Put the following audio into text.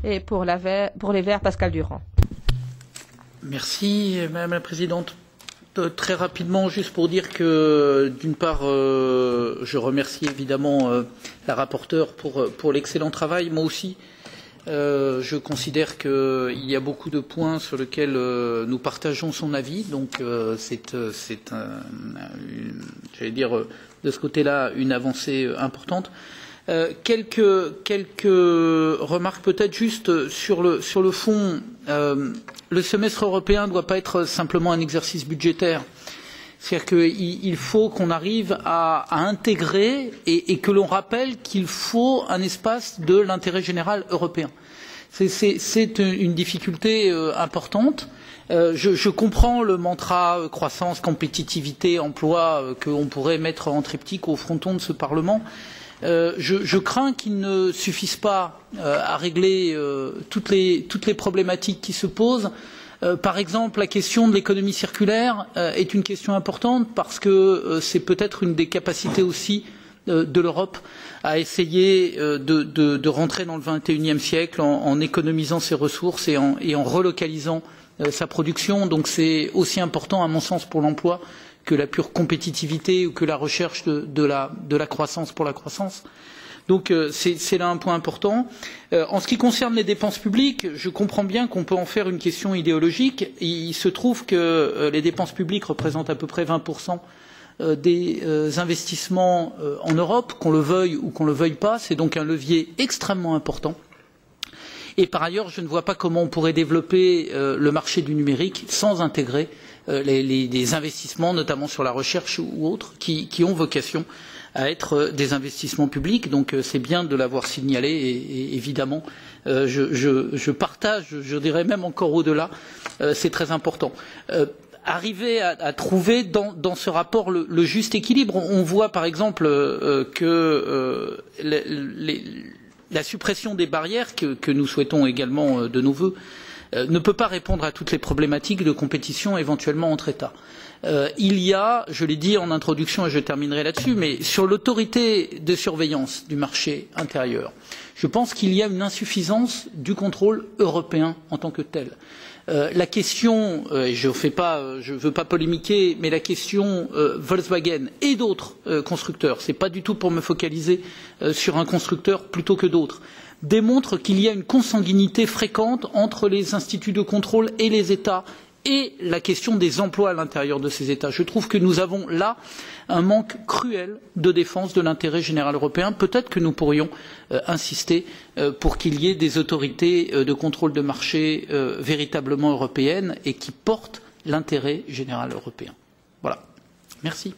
Et pour les Verts, Pascal Durand. Merci, Madame la Présidente. Très rapidement, juste pour dire que, d'une part, je remercie évidemment la rapporteure pour l'excellent travail. Moi aussi, je considère qu'il y a beaucoup de points sur lesquels nous partageons son avis. Donc, j'allais dire, de ce côté-là, une avancée importante. Quelques remarques peut-être juste sur le fond. Le semestre européen ne doit pas être simplement un exercice budgétaire. C'est-à-dire qu'il faut qu'on arrive à intégrer et que l'on rappelle qu'il faut un espace de l'intérêt général européen. C'est une difficulté importante. Je comprends le mantra croissance, compétitivité, emploi qu'on pourrait mettre en triptyque au fronton de ce Parlement. Je crains qu'il ne suffise pas à régler toutes les problématiques qui se posent. Par exemple, la question de l'économie circulaire est une question importante parce que c'est peut-être une des capacités aussi de l'Europe à essayer de rentrer dans le XXIe siècle en économisant ses ressources et en relocalisant sa production. Donc c'est aussi important, à mon sens, pour l'emploi que la pure compétitivité ou que la recherche de la croissance pour la croissance. Donc c'est là un point important. En ce qui concerne les dépenses publiques, je comprends bien qu'on peut en faire une question idéologique. Il se trouve que les dépenses publiques représentent à peu près 20% des investissements en Europe, qu'on le veuille ou qu'on ne le veuille pas. C'est donc un levier extrêmement important. Et par ailleurs, je ne vois pas comment on pourrait développer le marché du numérique sans intégrer les investissements, notamment sur la recherche ou autres, qui ont vocation à être des investissements publics. Donc c'est bien de l'avoir signalé et évidemment je partage, je dirais même encore au-delà, c'est très important. Arriver à trouver dans ce rapport le juste équilibre. On voit par exemple que la suppression des barrières que nous souhaitons également de nos vœux ne peut pas répondre à toutes les problématiques de compétition éventuellement entre États. Il y a, je l'ai dit en introduction et je terminerai là-dessus, mais sur l'autorité de surveillance du marché intérieur, je pense qu'il y a une insuffisance du contrôle européen en tant que tel. La question, et je ne veux pas polémiquer, mais la question Volkswagen et d'autres constructeurs, ce n'est pas du tout pour me focaliser sur un constructeur plutôt que d'autres, démontre qu'il y a une consanguinité fréquente entre les instituts de contrôle et les États et la question des emplois à l'intérieur de ces États. Je trouve que nous avons là un manque cruel de défense de l'intérêt général européen. Peut-être que nous pourrions insister pour qu'il y ait des autorités de contrôle de marché véritablement européennes et qui portent l'intérêt général européen. Voilà. Merci.